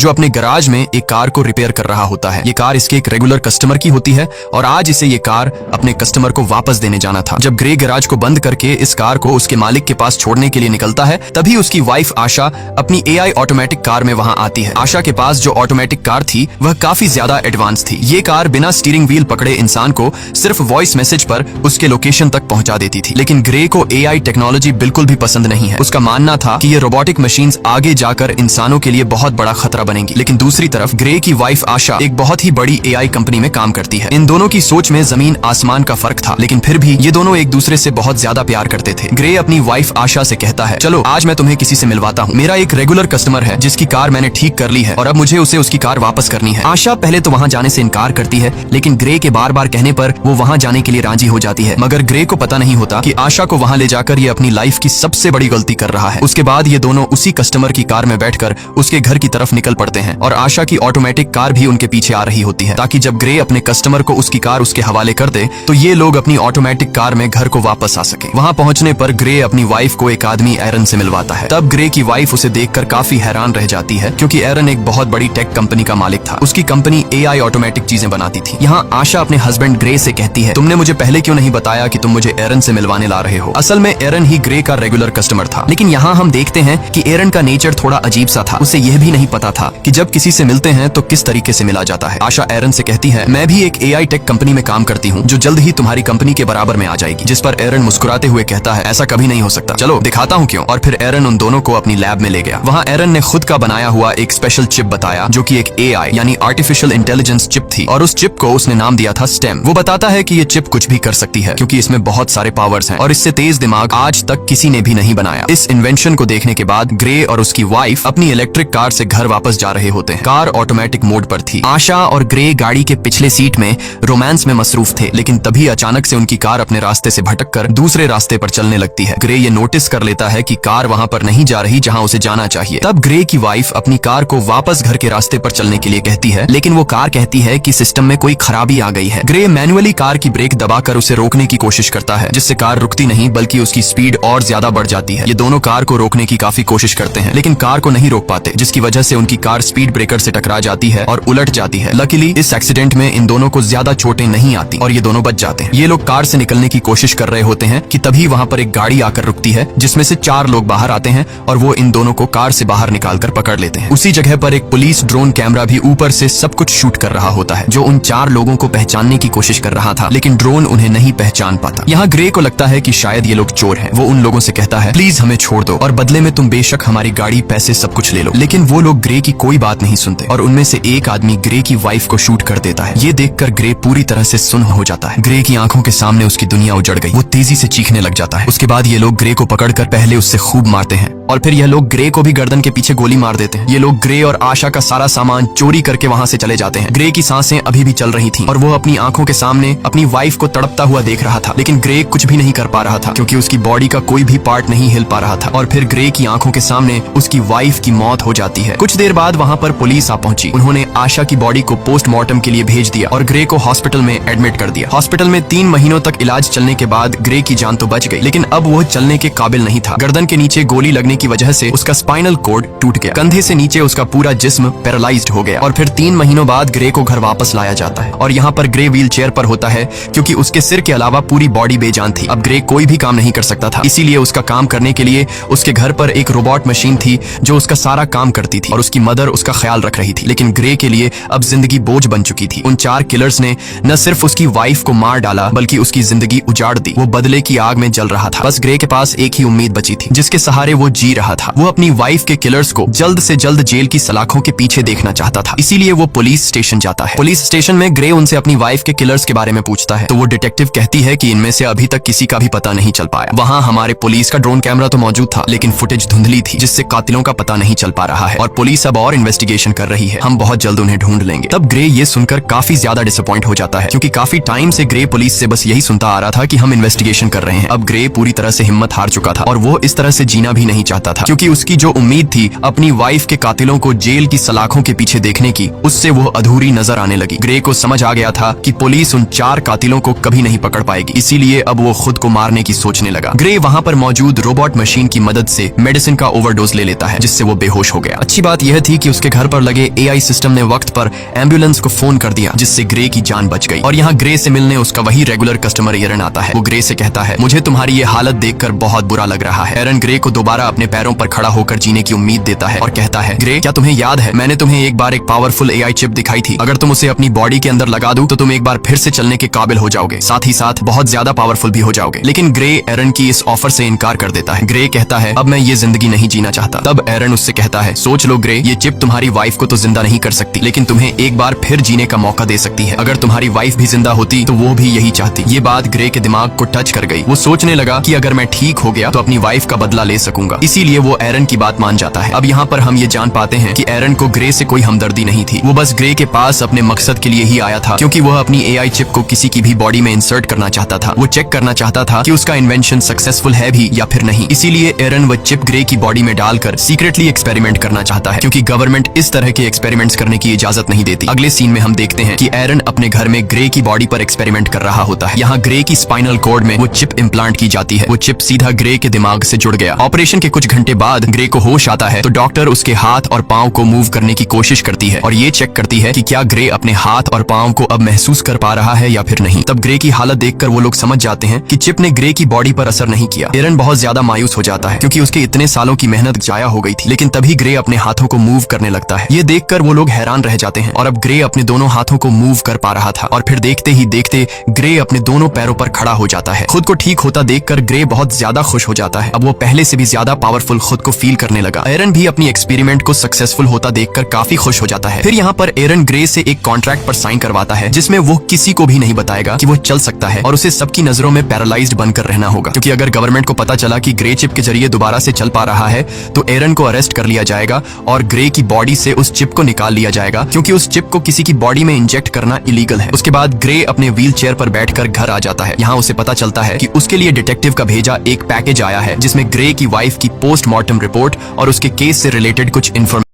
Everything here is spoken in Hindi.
जो अपने गराज में एक कार को रिपेयर कर रहा होता है। ये कार इसके एक रेगुलर कस्टमर की होती है और आज इसे ये कार अपने कस्टमर को वापस देने जाना था। जब ग्रे गराज को बंद करके इस कार को उसके मालिक के पास छोड़ने के लिए निकलता है, तभी उसकी वाइफ आशा अपनी AI ऑटोमेटिक कार में वहां आती है। आशा के पास जो ऑटोमेटिक कार थी वह काफी ज्यादा एडवांस थी। ये कार बिना स्टीयरिंग व्हील पकड़े इंसान को सिर्फ वॉइस मैसेज पर उसके लोकेशन तक पहुंचा देती थी। लेकिन ग्रे को AI टेक्नोलॉजी बिल्कुल भी पसंद नहीं है। उसका मानना था कि ये रोबोटिक मशीन्स आगे जाकर इंसानों के लिए बहुत बड़ा खतरा बनेंगी। लेकिन दूसरी तरफ ग्रे की वाइफ आशा एक बहुत ही बड़ी AI कंपनी में काम करती है। इन दोनों की सोच में जमीन आसमान का फर्क था, लेकिन फिर भी ये दोनों एक दूसरे से बहुत ज्यादा प्यार करते थे। ग्रे अपनी वाइफ आशा से कहता है, चलो आज मैं तुम्हें किसी से मिलवाता हूँ। मेरा एक रेगुलर कस्टमर है जिसकी कार मैंने ठीक कर ली है और अब मुझे उसे उसकी कार वापस करनी है। आशा पहले तो वहाँ जाने से इनकार करती है, लेकिन ग्रे के बार बार कहने पर वो वहाँ जाने के लिए राजी हो जाती है। मगर ग्रे को पता नहीं होता कि आशा को वहाँ ले जाकर ये अपनी लाइफ की सबसे बड़ी गलती कर रहा है। उसके बाद ये दोनों उसी कस्टमर की कार में बैठकर उसके घर की तरफ निकल पड़ते हैं और आशा की ऑटोमेटिक कार भी उनके पीछे आ रही होती है, ताकि जब ग्रे अपने कस्टमर को उसकी कार उसके हवाले कर दे तो ये लोग अपनी ऑटोमेटिक कार में घर को वापस आ सके। वहाँ पहुँचने पर ग्रे अपनी वाइफ को एक आदमी एरन से मिलवाता है। तब ग्रे की वाइफ उसे देखकर काफी हैरान रह जाती है, क्योंकि एरन एक बहुत बड़ी टेक कंपनी का मालिक था। उसकी कंपनी AI ऑटोमेटिक चीजें बनाती थी। यहाँ आशा अपने हस्बैंड ग्रे से कहती है, तुमने मुझे पहले क्यों नहीं बताया कि तुम मुझे एरन से मिलवाने ला रहे हो। असल में एरन ही ग्रे का रेगुलर कस्टमर था। लेकिन यहाँ हम देखते हैं कि एरन का नेचर थोड़ा अजीब सा था। उसे यह भी नहीं पता था कि जब किसी से मिलते हैं तो किस तरीके से मिला जाता है। आशा एरन से कहती है, मैं भी एक AI टेक कंपनी में काम करती हूँ जो जल्द ही तुम्हारी कंपनी के बराबर में आ जाएगी। जिस पर एरन मुस्कुराते हुए कहता है, ऐसा कभी नहीं हो सकता, चलो दिखाता हूँ क्यों। और फिर एरन उन दोनों को अपनी लैब में ले गया। वहाँ एरन ने खुद का बनाया हुआ एक स्पेशल चिप बताया जो कि एक AI यानी आर्टिफिशियल इंटेलिजेंस चिप थी, और उस चिप को उसने नाम दिया था स्टेम। वो बताता है कि ये चिप कुछ भी कर सकती है क्योंकि इसमें बहुत सारे पावर्स हैं और इससे तेज दिमाग आज तक किसी ने भी नहीं बनाया। इस इन्वेंशन को देखने के बाद ग्रे और उसकी वाइफ अपनी इलेक्ट्रिक कार से घर वापस जा रहे होते हैं। कार ऑटोमेटिक मोड पर थी। आशा और ग्रे गाड़ी के पिछले सीट में रोमांस में मसरूफ थे, लेकिन तभी अचानक से उनकी कार अपने रास्ते से भटककर दूसरे रास्ते पर चलने लगती है। ग्रे ये नोटिस कर लेता है कि कार वहां पर नहीं जा रही जहां उसे जाना चाहिए। तब ग्रे की वाइफ अपनी कार को वापस घर के रास्ते पर चलने के लिए कहती है, लेकिन वो कार कहती है कि सिस्टम में कोई खराबी आ गई है। ग्रे मैन्युअली कार की ब्रेक दबाकर उसे रोकने की कोशिश करता है, जिससे कार रुकती नहीं बल्कि उसकी स्पीड और ज्यादा बढ़ जाती है। ये दोनों कार को रोकने की काफी कोशिश करते हैं, लेकिन कार को नहीं रोक पाते, जिसकी वजह से उनकी कार स्पीड ब्रेकर से टकरा जाती है और उलट जाती है। लकीली इस एक्सीडेंट में इन दोनों को ज्यादा चोटें नहीं आती और ये दोनों बच जाते हैं। ये लोग कार से निकलने की कोशिश कर रहे होते हैं कि तभी वहाँ पर एक गाड़ी आकर रुकती है, जिसमें से 4 लोग बाहर आते हैं और वो इन दोनों को कार से बाहर निकालकर पकड़ लेते हैं। उसी जगह पर एक पुलिस ड्रोन कैमरा भी ऊपर से सब कुछ शूट कर रहा होता है, जो उन 4 लोगों को पहचानने की कोशिश कर रहा था, लेकिन ड्रोन उन्हें नहीं पहचान पाता। यहाँ ग्रे को लगता है कि शायद ये लोग चोर हैं। वो उन लोगों से कहता है, प्लीज हमें छोड़ दो और बदले में तुम बेशक हमारी गाड़ी, पैसे सब कुछ ले लो। लेकिन वो लोग ग्रे की कोई बात नहीं सुनते और उनमें से एक आदमी ग्रे की वाइफ को शूट कर देता है। ये देखकर ग्रे पूरी तरह से सुन्न हो जाता है। ग्रे की आंखों के सामने उसकी दुनिया उजड़ गई। वो तेजी से चीखने लग जाता है। उसके बाद ये लोग ग्रे को पकड़कर पहले उससे खूब मारते हैं और फिर यह लोग ग्रे को भी गर्दन के पीछे गोली मार देते हैं। ये लोग ग्रे और आशा का सारा सामान चोरी करके वहाँ से चले जाते हैं। ग्रे की सांसें अभी भी चल रही थीं और वो अपनी आंखों के सामने अपनी वाइफ को तड़पता हुआ देख रहा था, लेकिन ग्रे कुछ भी नहीं कर पा रहा था क्योंकि उसकी बॉडी का कोई भी पार्ट नहीं हिल पा रहा था। और फिर ग्रे की आंखों के सामने उसकी वाइफ की मौत हो जाती है। कुछ देर बाद वहाँ पर पुलिस आ पहुंची। उन्होंने आशा की बॉडी को पोस्टमार्टम के लिए भेज दिया और ग्रे को हॉस्पिटल में एडमिट कर दिया। हॉस्पिटल में 3 महीनों तक इलाज चलने के बाद ग्रे की जान तो बच गई, लेकिन अब वह चलने के काबिल नहीं था। गर्दन के नीचे गोली लगने की वजह से उसका स्पाइनल कोड टूट गया। कंधे से नीचे उसका पूरा जिस्म पैरालाइज्ड हो गया। और फिर 3 महीनों बाद ग्रे को घर वापस लाया जाता है और यहाँ पर ग्रे व्हील चेयर पर होता है क्योंकि उसके सिर के अलावा पूरी बॉडी बेजान थी। अब ग्रे कोई भी काम नहीं कर सकता था, इसीलिए उसका काम करने के लिए उसके घर पर एक रोबोट मशीन थी जो उसका सारा काम करती थी और उसकी मदर उसका ख्याल रख रही थी। लेकिन ग्रे के लिए अब जिंदगी बोझ बन चुकी थी। उन 4 किलर्स ने न सिर्फ उसकी वाइफ को मार डाला बल्कि उसकी जिंदगी उजाड़ दी। वो बदले की आग में जल रहा था। बस ग्रे के पास एक ही उम्मीद बची थी जिसके सहारे वो जी रहा था। वो अपनी वाइफ के किलर्स को जल्द से जल्द जेल की सलाखों के पीछे देखना चाहता था। इसीलिए वो पुलिस स्टेशन जाता है। पुलिस स्टेशन में ग्रे उनसे अपनी वाइफ के किलर्स के बारे में पूछता है तो वो डिटेक्टिव कहती है कि इनमें से अभी तक किसी का भी पता नहीं चल पाया। वहाँ हमारे पुलिस का ड्रोन कैमरा तो मौजूद था, लेकिन फुटेज धुंधली थी जिससे कातिलों का पता नहीं चल पा रहा है और पुलिस अब और इन्वेस्टिगेशन कर रही है। हम बहुत जल्द उन्हें ढूंढ लेंगे। तब ग्रे ये सुनकर काफी ज्यादा डिसअपॉइंट हो जाता है क्योंकि काफी टाइम से ग्रे पुलिस से बस यही सुनता आ रहा था कि हम इन्वेस्टिगेशन कर रहे हैं। अब ग्रे पूरी तरह से हिम्मत हार चुका था और वो इस तरह से जीना भी नहीं चाहता था क्योंकि उसकी जो उम्मीद थी अपनी वाइफ के कातिलों को जेल की सलाखों के पीछे देखने की, उससे वो अधूरी नजर आने लगी। ग्रे को समझ आ गया था कि पुलिस उन 4 कातिलों को कभी नहीं पकड़ पाएगी, इसीलिए अब वो खुद को मारने की सोचने लगा। ग्रे वहाँ पर मौजूद रोबोट मशीन की मदद से मेडिसिन का ओवरडोज ले लेता है जिससे वो बेहोश हो गया। अच्छी बात यह थी थी कि उसके घर पर लगे AI सिस्टम ने वक्त पर एम्बुलेंस को फोन कर दिया, जिससे ग्रे की जान बच गई। और यहाँ ग्रे से मिलने उसका वही रेगुलर कस्टमर एरन आता है। वो ग्रे से कहता है, मुझे तुम्हारी ये हालत देखकर बहुत बुरा लग रहा है। एरन ग्रे को दोबारा अपने पैरों पर खड़ा होकर जीने की उम्मीद देता है और कहता है, ग्रे, क्या तुम्हें याद है मैंने तुम्हें एक बार एक पावरफुल AI चिप दिखाई थी। अगर तुम उसे अपनी बॉडी के अंदर लगा दो तो तुम एक बार फिर से चलने के काबिल हो जाओगे, साथ ही साथ बहुत ज्यादा पावरफुल भी हो जाओगे। लेकिन ग्रे एरन की इस ऑफर से इनकार कर देता है। ग्रे कहता है, अब मैं ये जिंदगी नहीं जीना चाहता। तब एरन उससे कहता है, सोच लो ग्रे, ये चिप तुम्हारी वाइफ को तो जिंदा नहीं कर सकती, लेकिन तुम्हें एक बार फिर जीने का मौका दे सकती है। अगर तुम्हारी वाइफ भी जिंदा होती तो वो भी यही चाहती। ये बात ग्रे के दिमाग को टच कर गई। वो सोचने लगा कि अगर मैं ठीक हो गया तो अपनी वाइफ का बदला ले सकूंगा। इसीलिए वो एरन की बात मान जाता है। अब यहाँ पर हम ये जान पाते हैं कि एरन को ग्रे से कोई हमदर्दी नहीं थी। वो बस ग्रे के पास अपने मकसद के लिए ही आया था, क्योंकि वह अपनी AI चिप को किसी की भी बॉडी में इंसर्ट करना चाहता था। वो चेक करना चाहता था कि उसका इन्वेंशन सक्सेसफुल है भी या फिर नहीं। इसीलिए एरन वो चिप ग्रे की बॉडी में डालकर सीक्रेटली एक्सपेरिमेंट करना चाहता है, क्योंकि गवर्नमेंट इस तरह के एक्सपेरिमेंट्स करने की इजाजत नहीं देती। अगले सीन में हम देखते हैं कि एरन अपने घर में ग्रे की बॉडी पर एक्सपेरिमेंट कर रहा होता है। यहाँ ग्रे की स्पाइनल कॉर्ड में वो चिप इम्प्लांट की जाती है। वो चिप सीधा ग्रे के दिमाग से जुड़ गया। ऑपरेशन के कुछ घंटे बाद ग्रे को होश आता है तो डॉक्टर उसके हाथ और पांव को मूव करने की कोशिश करती है और ये चेक करती है कि क्या ग्रे अपने हाथ और पांव को अब महसूस कर पा रहा है या फिर नहीं। तब ग्रे की हालत देखकर वो लोग समझ जाते हैं कि चिप ने ग्रे की बॉडी पर असर नहीं किया। एरन बहुत ज्यादा मायूस हो जाता है, क्योंकि उसके इतने सालों की मेहनत जाया हो गई थी। लेकिन तभी ग्रे अपने हाथों को मूव करने लगता है। ये देखकर वो लोग हैरान रह जाते हैं और अब ग्रे अपने दोनों हाथों को मूव कर पा रहा था। और फिर देखते ही देखते ग्रे अपने दोनों पैरों पर खड़ा हो जाता है। खुद को ठीक होता देखकर ग्रे बहुत ज्यादा खुश हो जाता है। अब वो पहले से भी ज्यादा पावरफुल खुद को फील करने लगा। एरन भी अपनी एक्सपेरिमेंट को सक्सेसफुल होता देखकर काफी खुश हो जाता है। फिर यहाँ पर एरन ग्रे से एक कॉन्ट्रैक्ट पर साइन करवाता है, जिसमें वो किसी को भी नहीं बताएगा कि वो चल सकता है और उसे सबकी नजरों में पैरालाइज्ड बनकर रहना होगा, क्योंकि अगर गवर्नमेंट को पता चला कि ग्रे चिप के जरिए दोबारा से चल पा रहा है तो एरन को अरेस्ट कर लिया जाएगा और ग्रे की बॉडी से उस चिप को निकाल लिया जाएगा, क्योंकि उस चिप को किसी की बॉडी में इंजेक्ट करना इलीगल है। उसके बाद ग्रे अपने व्हील चेयर पर बैठकर घर आ जाता है। यहाँ उसे पता चलता है कि उसके लिए डिटेक्टिव का भेजा एक पैकेज आया है, जिसमें ग्रे की वाइफ की पोस्टमार्टम रिपोर्ट और उसके केस से रिलेटेड कुछ इन्फॉर्मेशन